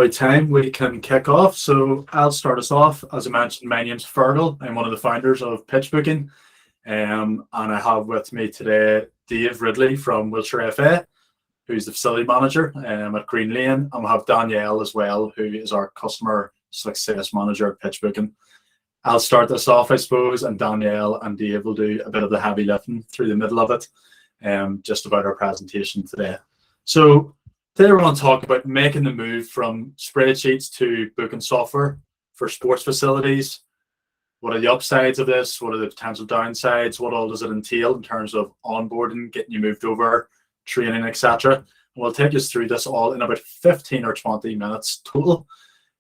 By time we can kick off. So I'll start us off. As I mentioned, my name's Fearghal. I'm one of the founders of Pitchbooking. And I have with me today Dave Ridley from Wiltshire FA, who's the facility manager at Green Lane. And we have Danielle as well, who is our customer success manager at Pitchbooking. I'll start this off, I suppose, and Danielle and Dave will do a bit of the heavy lifting through the middle of it, just about our presentation today. So today we're going to talk about making the move from spreadsheets to booking software for sports facilities. What are the upsides of this? What are the potential downsides? What all does it entail in terms of onboarding, getting you moved over, training, etc. And we'll take us through this all in about 15 or 20 minutes total.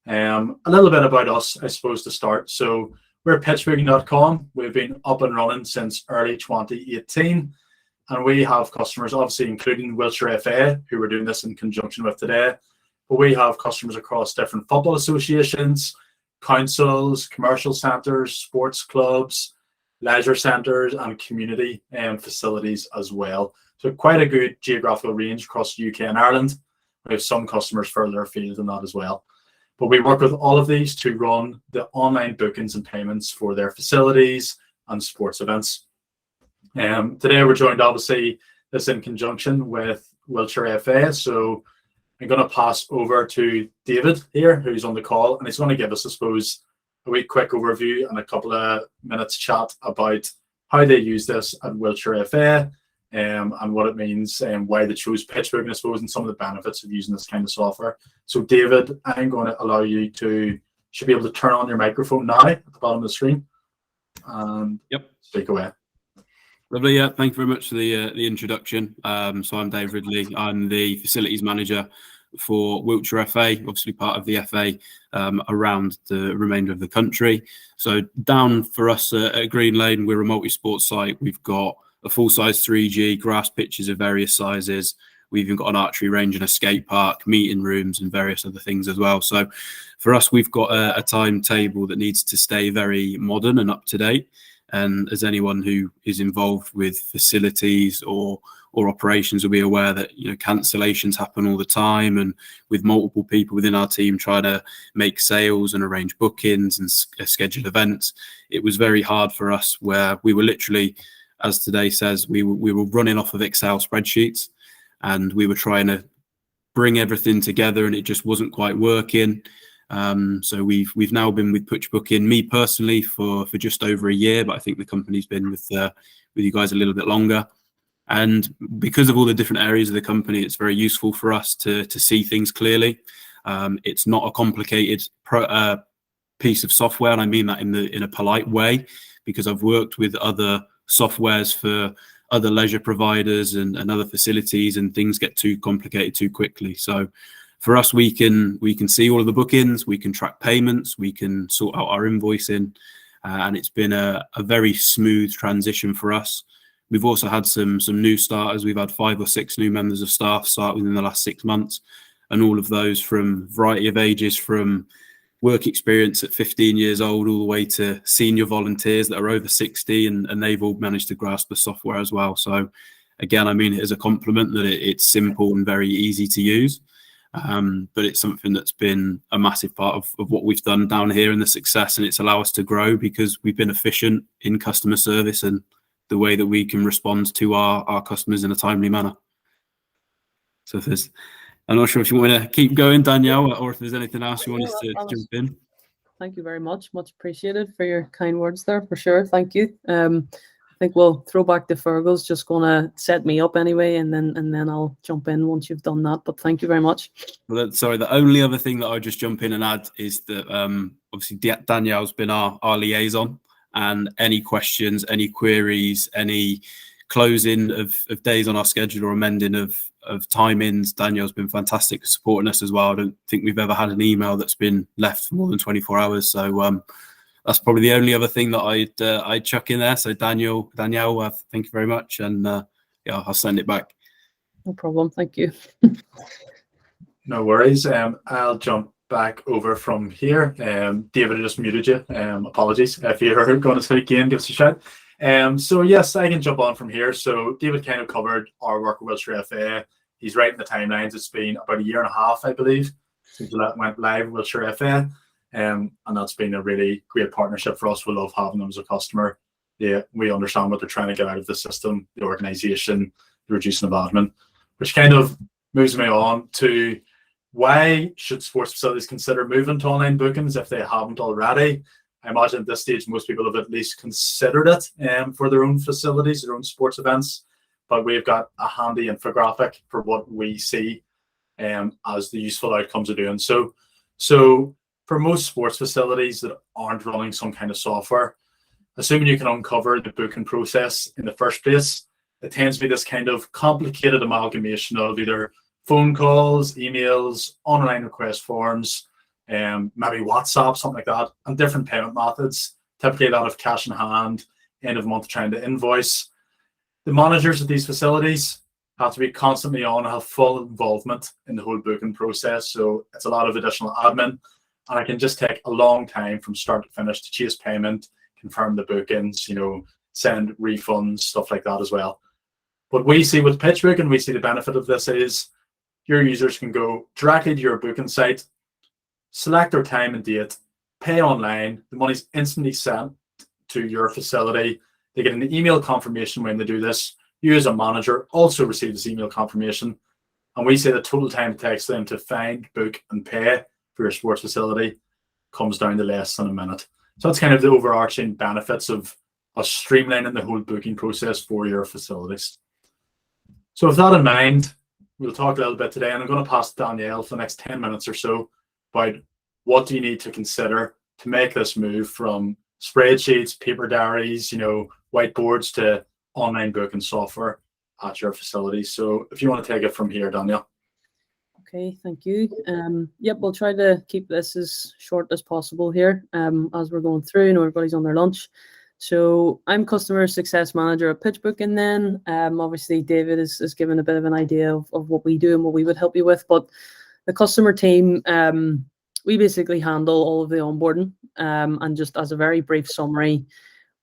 A little bit about us, I suppose, to start. So we're pitchbooking.com. We've been up and running since early 2018. And we have customers, obviously, including Wiltshire FA, who we're doing this in conjunction with today. But we have customers across different football associations, councils, commercial centres, sports clubs, leisure centres, and community facilities as well. So quite a good geographical range across the UK and Ireland. We have some customers further afield than that as well. But we work with all of these to run the online bookings and payments for their facilities and sports events. Today we're joined, obviously, this in conjunction with Wiltshire FA. So I'm going to pass over to David here, who's on the call, and he's going to give us, I suppose, a wee quick overview and a couple of minutes chat about how they use this at Wiltshire FA, and what it means and why they chose Pitchbooking, I suppose, and some of the benefits of using this kind of software. So David, I'm going to allow you should be able to turn on your microphone now at the bottom of the screen and speak away. Lovely, yeah. Thank you very much for the introduction. So I'm Dave Ridley. I'm the facilities manager for Wiltshire FA, obviously part of the FA around the remainder of the country. So down for us at Green Lane, we're a multi-sport site. We've got a full-size 3G, grass pitches of various sizes. We've even got an archery range and a skate park, meeting rooms and various other things as well. So for us, we've got a timetable that needs to stay very modern and up to date. And as anyone who is involved with facilities or operations will be aware that, you know, cancellations happen all the time, and with multiple people within our team trying to make sales and arrange bookings and schedule events, it was very hard for us, where we were literally, as today says, we were running off of Excel spreadsheets, and we were trying to bring everything together, and it just wasn't quite working. So we've now been with Pitchbooking, me personally, for just over a year, but I think the company's been with you guys a little bit longer. And because of all the different areas of the company, it's very useful for us to see things clearly. It's not a complicated piece of software, and I mean that in a polite way, because I've worked with other softwares for other leisure providers and other facilities, and things get too complicated too quickly. So for us, we can see all of the bookings, we can track payments, we can sort out our invoicing, and it's been a very smooth transition for us. We've also had some new starters. We've had 5 or 6 new members of staff start within the last 6 months, and all of those from a variety of ages, from work experience at 15 years old all the way to senior volunteers that are over 60, and they've all managed to grasp the software as well. So again, I mean it as a compliment that it's simple and very easy to use. But it's something that's been a massive part of what we've done down here and the success, and it's allowed us to grow because we've been efficient in customer service and the way that we can respond to our customers in a timely manner. So I'm not sure if you want to keep going, Danielle, or if there's anything else you want us to jump in. Thank you very much. Much appreciated for your kind words there, for sure. Thank you. I think we'll throw back to Fearghal's just going to set me up anyway, and then I'll jump in once you've done that. But thank you very much. Well, sorry, the only other thing that I'll just jump in and add is that obviously Danielle's been our liaison, and any questions, any queries, any closing of days on our schedule or amending of timings, Danielle's been fantastic supporting us as well. I don't think we've ever had an email that's been left for more than 24 hours. So that's probably the only other thing that I'd chuck in there. So Danielle, thank you very much, and yeah, I'll send it back. No problem. Thank you. No worries. I'll jump back over from here. David, I just muted you. Apologies. If you're going to speak again, give us a shout. So yes, I can jump on from here. So David kind of covered our work with Wiltshire FA. He's right in the timelines. It's been about a year and a half, I believe, since that went live with Wiltshire FA. And that's been a really great partnership for us. We love having them as a customer. Yeah, we understand what they're trying to get out of the system, the organisation, the reducing of admin, which kind of moves me on to why should sports facilities consider moving to online bookings if they haven't already? I imagine at this stage most people have at least considered it for their own facilities, their own sports events. But we've got a handy infographic for what we see as the useful outcomes of doing so. So for most sports facilities that aren't running some kind of software, assuming you can uncover the booking process in the first place, it tends to be this kind of complicated amalgamation of either phone calls, emails, online request forms, maybe WhatsApp, something like that, and different payment methods, typically a lot of cash in hand, end of month trying to invoice. The managers of these facilities have to be constantly on and have full involvement in the whole booking process. So it's a lot of additional admin, and it can just take a long time from start to finish to chase payment, confirm the bookings, send refunds, stuff like that as well. What we see with Pitchbooking, we see the benefit of this is your users can go directly to your booking site, select their time and date, pay online, the money's instantly sent to your facility. They get an email confirmation when they do this. You as a manager also receive this email confirmation. And we say the total time it takes them to find, book and pay for your sports facility comes down to less than a minute. So that's kind of the overarching benefits of streamlining the whole booking process for your facilities. So with that in mind, we'll talk a little bit today, and I'm going to pass to Danielle for the next 10 minutes or so about what do you need to consider to make this move from spreadsheets, paper diaries, whiteboards to online booking software at your facility. So if you want to take it from here, Danielle. Okay, thank you. Yep, we'll try to keep this as short as possible here as we're going through. Everybody's on their lunch. So I'm customer success manager at Pitchbooking then. Obviously, David is given a bit of an idea of what we do and what we would help you with. But the customer team, we basically handle all of the onboarding. And just as a very brief summary,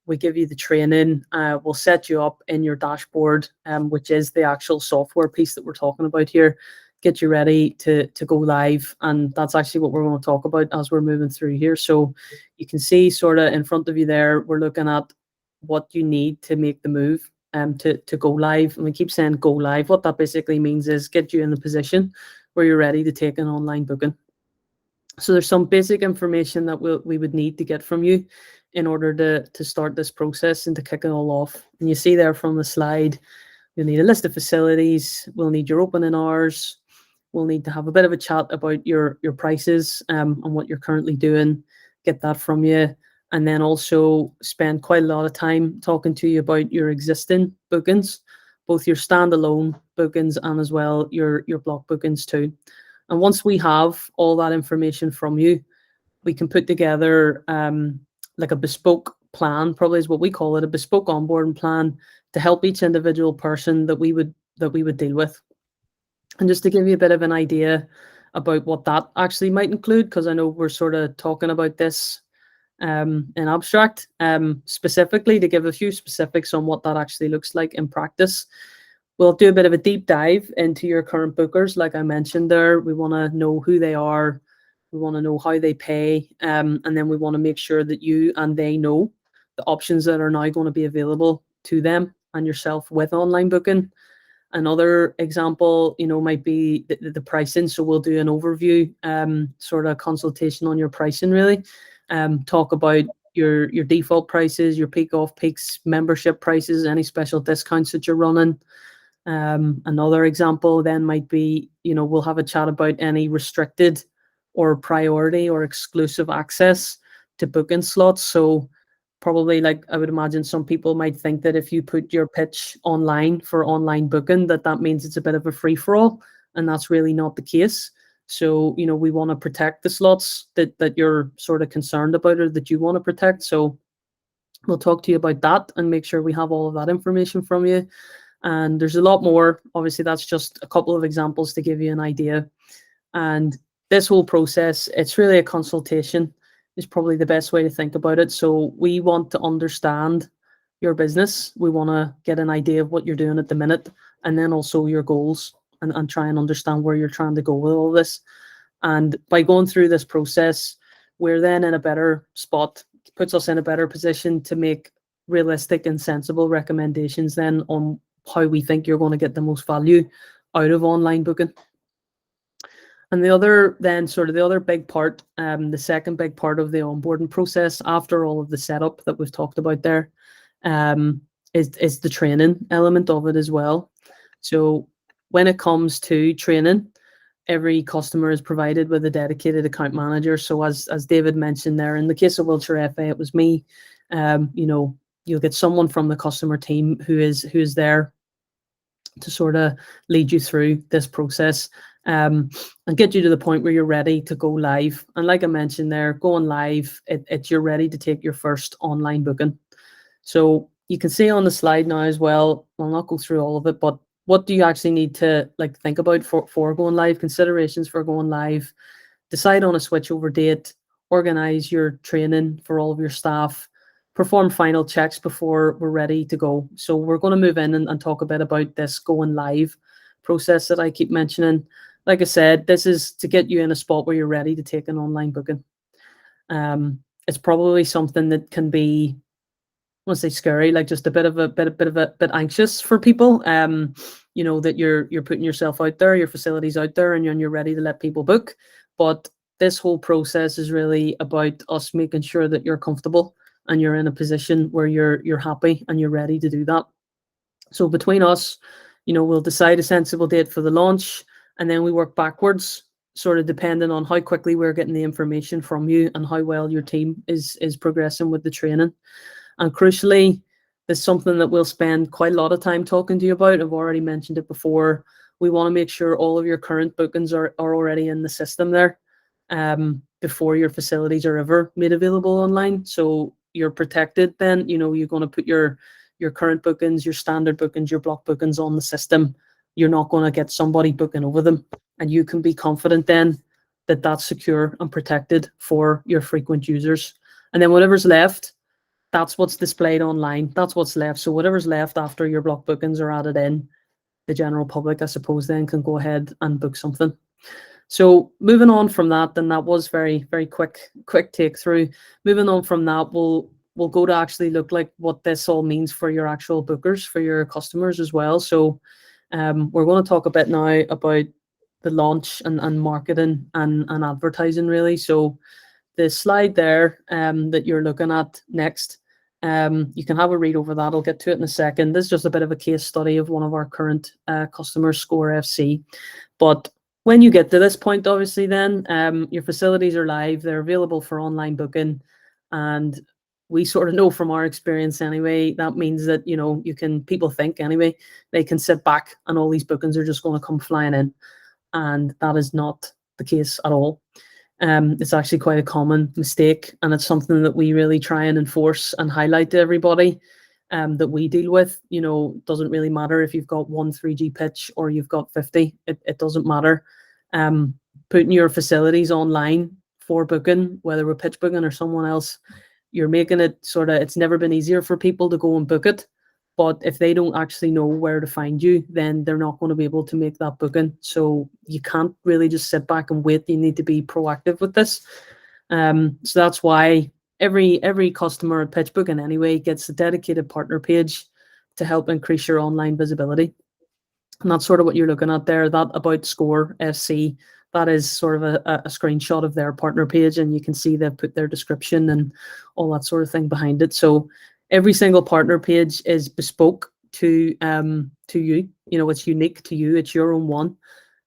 we give you the training. We'll set you up in your dashboard, which is the actual software piece that we're talking about here. Get you ready to go live, and that's actually what we're going to talk about as we're moving through here. So you can see sort of in front of you there, we're looking at what you need to make the move to go live. And we keep saying go live. What that basically means is get you in the position where you're ready to take an online booking. So there's some basic information that we would need to get from you in order to start this process and to kick it all off. And you see there from the slide, you'll need a list of facilities. We'll need your opening hours. We'll need to have a bit of a chat about your prices and what you're currently doing, get that from you, and then also spend quite a lot of time talking to you about your existing bookings, both your standalone bookings and as well your block bookings too. And once we have all that information from you, we can put together like a bespoke plan, probably is what we call it, a bespoke onboarding plan to help each individual person that we would deal with. And just to give you a bit of an idea about what that actually might include, because I know we're sort of talking about this in abstract, specifically to give a few specifics on what that actually looks like in practice. We'll do a bit of a deep dive into your current bookers. Like I mentioned there, we want to know who they are. We want to know how they pay. And then we want to make sure that you and they know the options that are now going to be available to them and yourself with online booking. Another example, might be the pricing. So we'll do an overview sort of consultation on your pricing, really. Talk about your default prices, your peak off peaks, membership prices, any special discounts that you're running. Another example then might be, we'll have a chat about any restricted or priority or exclusive access to booking slots. So probably, like, I would imagine some people might think that if you put your pitch online for online booking, that means it's a bit of a free-for-all, and that's really not the case. So, we want to protect the slots that you're sort of concerned about or that you want to protect. So we'll talk to you about that and make sure we have all of that information from you. And there's a lot more. Obviously, that's just a couple of examples to give you an idea. And this whole process, it's really a consultation is probably the best way to think about it. So we want to understand your business. We want to get an idea of what you're doing at the minute, and then also your goals and try and understand where you're trying to go with all this. And by going through this process, we're then in a better spot, puts us in a better position to make realistic and sensible recommendations then on how we think you're going to get the most value out of online booking. And the other big part, the second big part of the onboarding process after all of the setup that we've talked about there, is the training element of it as well. So when it comes to training, every customer is provided with a dedicated account manager. So as David mentioned there, in the case of Wiltshire FA, it was me. You'll get someone from the customer team who is there to sort of lead you through this process, and get you to the point where you're ready to go live. And like I mentioned there, going live, you're ready to take your first online booking. So you can see on the slide now as well, I'll not go through all of it, but what do you actually need to think about for going live, considerations for going live, decide on a switchover date, organize your training for all of your staff, perform final checks before we're ready to go. So we're going to move in and talk a bit about this going live process that I keep mentioning. Like I said, this is to get you in a spot where you're ready to take an online booking. It's probably something that can be, I want to say scary, like just a bit anxious for people. That you're putting yourself out there, your facilities out there, and you're ready to let people book. But this whole process is really about us making sure that you're comfortable and you're in a position where you're happy and you're ready to do that. So between us, we'll decide a sensible date for the launch, and then we work backwards, sort of depending on how quickly we're getting the information from you and how well your team is progressing with the training. And crucially, there's something that we'll spend quite a lot of time talking to you about. I've already mentioned it before. We want to make sure all of your current bookings are already in the system there, before your facilities are ever made available online. So you're protected then. You're going to put your current bookings, your standard bookings, your block bookings on the system. You're not going to get somebody booking over them. And you can be confident then that that's secure and protected for your frequent users. And then whatever's left, that's what's displayed online. That's what's left. So whatever's left after your block bookings are added in, the general public, I suppose, then can go ahead and book something. So moving on from that, then that was very, very quick take through. Moving on from that, we'll go to actually look like what this all means for your actual bookers, for your customers as well. So we're going to talk a bit now about the launch and marketing and advertising, really. So the slide there that you're looking at next, you can have a read over that. I'll get to it in a second. This is just a bit of a case study of one of our current customers, Score FC. But when you get to this point, obviously, then your facilities are live. They're available for online booking. And we sort of know from our experience anyway, that means that, people think anyway, they can sit back and all these bookings are just going to come flying in. And that is not the case at all. It's actually quite a common mistake, and it's something that we really try and enforce and highlight to everybody that we deal with. It doesn't really matter if you've got one 3G pitch or you've got 50. It doesn't matter. Putting your facilities online for booking, whether we're pitch booking or someone else, you're making it it's never been easier for people to go and book it. But if they don't actually know where to find you, then they're not going to be able to make that booking. So you can't really just sit back and wait. You need to be proactive with this. So that's why every customer at Pitchbooking anyway gets a dedicated partner page to help increase your online visibility. And that's sort of what you're looking at there. That About Score FC, that is sort of a screenshot of their partner page, and you can see they've put their description and all that sort of thing behind it. So every single partner page is bespoke to you. It's unique to you. It's your own one.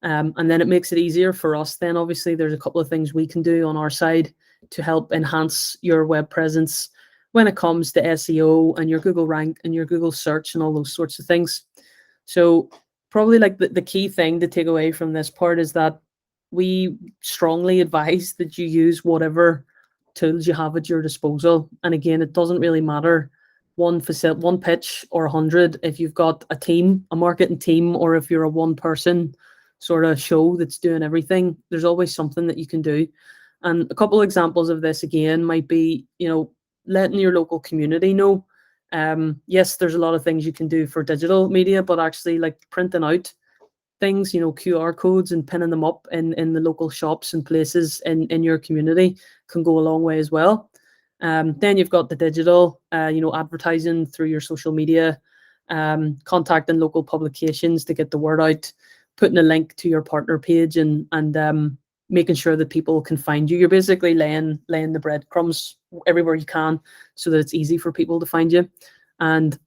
And then it makes it easier for us. Then obviously there's a couple of things we can do on our side to help enhance your web presence when it comes to SEO and your Google rank and your Google search and all those sorts of things. So probably the key thing to take away from this part is that we strongly advise that you use whatever tools you have at your disposal. And again, it doesn't really matter one pitch or 100. If you've got a team, a marketing team, or if you're a one-person sort of show that's doing everything, there's always something that you can do. And a couple of examples of this again might be, letting your local community know. Yes, there's a lot of things you can do for digital media, but actually printing out things, QR codes and pinning them up in the local shops and places in your community can go a long way as well. Then you've got the digital, advertising through your social media, contacting local publications to get the word out, putting a link to your partner page, and making sure that people can find you. You're basically laying the breadcrumbs everywhere you can so that it's easy for people to find you. And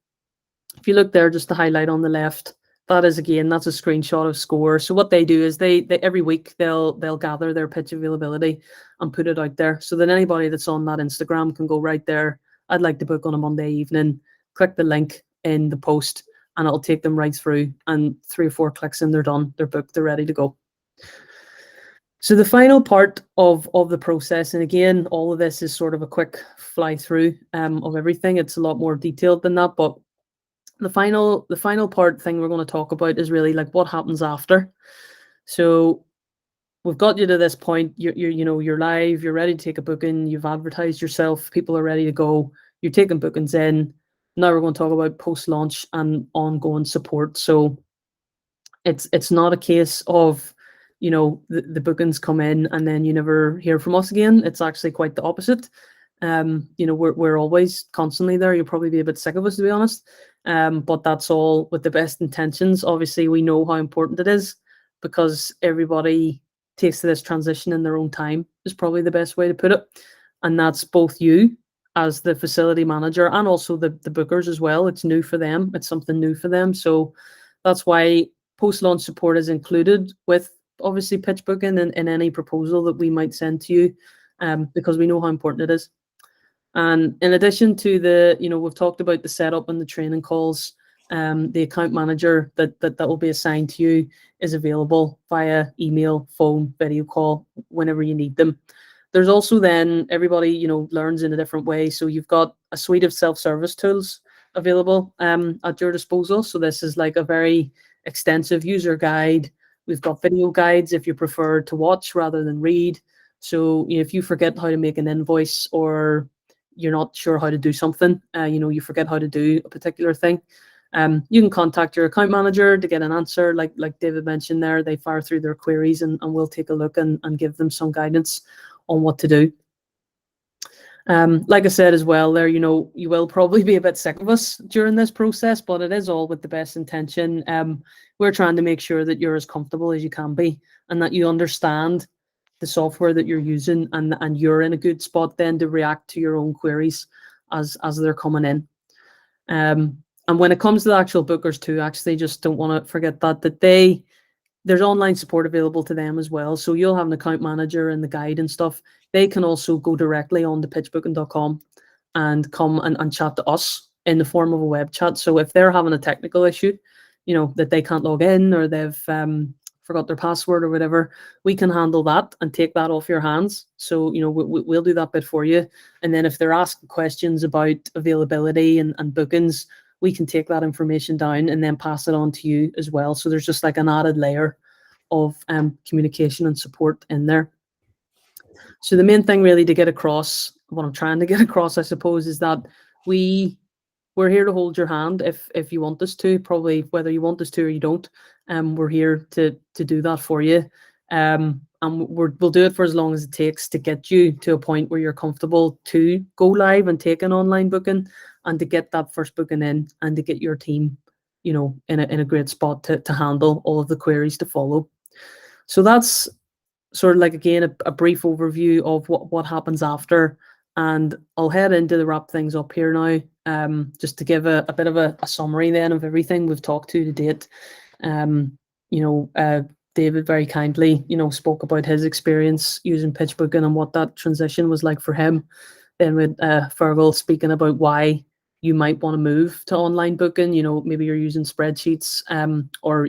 if you look there, just to highlight on the left, that's a screenshot of Score. So what they do is they every week they'll gather their pitch availability and put it out there so that anybody that's on that Instagram can go right there. I'd like to book on a Monday evening, click the link in the post, and it'll take them right through, and 3 or 4 clicks and they're done. They're booked, they're ready to go. So the final part of the process, and again, all of this is sort of a quick fly through of everything. It's a lot more detailed than that, but the final thing we're going to talk about is really like what happens after. So we've got you to this point. You're live. You're ready to take a booking. You've advertised yourself. People are ready to go. You're taking bookings in. Now we're going to talk about post-launch and ongoing support. So it's not a case of the bookings come in and then you never hear from us again. It's actually quite the opposite. We're always constantly there. You'll probably be a bit sick of us, to be honest. But that's all with the best intentions. Obviously, we know how important it is because everybody takes to this transition in their own time, is probably the best way to put it. And that's both you as the facility manager and also the bookers as well. It's new for them. It's something new for them. So that's why post-launch support is included with obviously pitch booking in any proposal that we might send to you, because we know how important it is. And in addition to we've talked about the setup and the training calls, the account manager that will be assigned to you is available via email, phone, video call, whenever you need them. There's also then everybody, learns in a different way. So you've got a suite of self-service tools available at your disposal. So this is like a very extensive user guide. We've got video guides if you prefer to watch rather than read. So if you forget how to make an invoice or you're not sure how to do something, you forget how to do a particular thing, you can contact your account manager to get an answer. Like David mentioned there, they fire through their queries and we'll take a look and give them some guidance on what to do. Like I said as well there, you will probably be a bit sick of us during this process, but it is all with the best intention. We're trying to make sure that you're as comfortable as you can be and that you understand the software that you're using and you're in a good spot then to react to your own queries as they're coming in. And when it comes to the actual bookers too, actually just don't want to forget that there's online support available to them as well. So you'll have an account manager and the guide and stuff. They can also go directly on to pitchbooking.com and come and chat to us in the form of a web chat. So if they're having a technical issue, that they can't log in or they've forgot their password or whatever, we can handle that and take that off your hands. So, we'll do that bit for you. And then if they're asking questions about availability and bookings, we can take that information down and then pass it on to you as well. So there's just like an added layer of communication and support in there. So the main thing really to get across, what I'm trying to get across, I suppose, is that we're here to hold your hand if you want us to, probably whether you want us to or you don't. We're here to do that for you. And we'll do it for as long as it takes to get you to a point where you're comfortable to go live and take an online booking and to get that first booking in and to get your team, in a great spot to handle all of the queries to follow. So that's sort of like, again, a brief overview of what happens after. And I'll head into the wrap things up here now, just to give a bit of a summary then of everything we've talked to date. David very kindly, spoke about his experience using Pitchbooking and what that transition was like for him. Then with Fearghal speaking about why you might want to move to online booking, maybe you're using spreadsheets, or,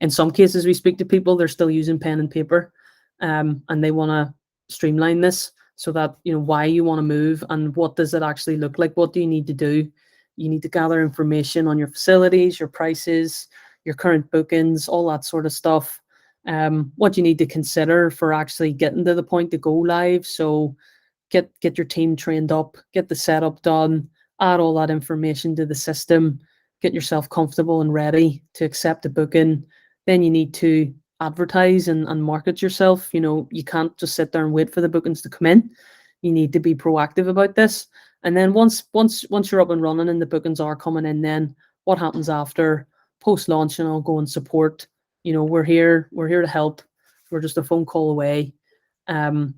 in some cases we speak to people, they're still using pen and paper, and they want to streamline this so that, why you want to move and what does it actually look like? What do you need to do? You need to gather information on your facilities, your prices, your current bookings, all that sort of stuff. What you need to consider for actually getting to the point to go live. So get your team trained up, get the setup done, add all that information to the system, get yourself comfortable and ready to accept a booking, then you need to advertise and market yourself. You know, you can't just sit there and wait for the bookings to come in. You need to be proactive about this. And then once you're up and running and the bookings are coming in, then what happens after post-launch and ongoing support? You know, we're here to help. We're just a phone call away. And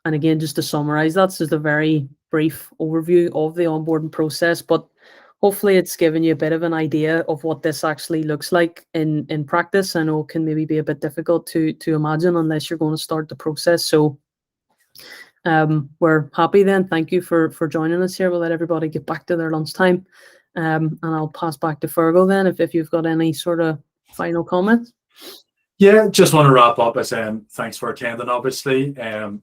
again, just to summarize, that's just a very brief overview of the onboarding process, but hopefully it's given you a bit of an idea of what this actually looks like in practice. I know it can maybe be a bit difficult to imagine unless you're going to start the process. So we're happy then. Thank you for joining us here. We'll let everybody get back to their lunchtime. And I'll pass back to Fearghal then if you've got any sort of final comments. Yeah, just want to wrap up by saying thanks for attending, obviously.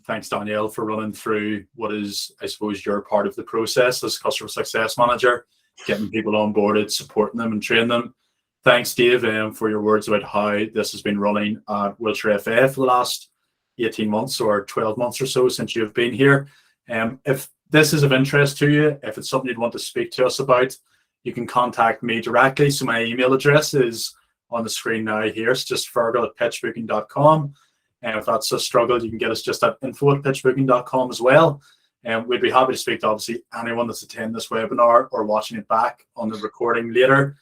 Thanks, Danielle, for running through what is, I suppose, your part of the process as customer success manager, getting people onboarded, supporting them and training them. Thanks, Dave, for your words about how this has been running at Wiltshire FA for the last 18 months or 12 months or so since you've been here. If this is of interest to you, if it's something you'd want to speak to us about, you can contact me directly. So my email address is on the screen now here. It's just fearghal@pitchbooking.com. And if that's a struggle, you can get us just at info@pitchbooking.com as well. And we'd be happy to speak to obviously anyone that's attending this webinar or watching it back on the recording later.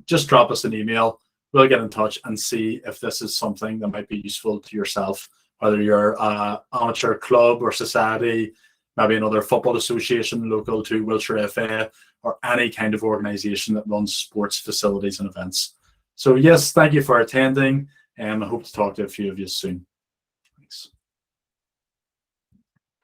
Just drop us an email. We'll get in touch and see if this is something that might be useful to yourself, whether you're an amateur club or society, maybe another football association local to Wiltshire FA, or any kind of organisation that runs sports facilities and events. So yes, thank you for attending, and I hope to talk to a few of you soon.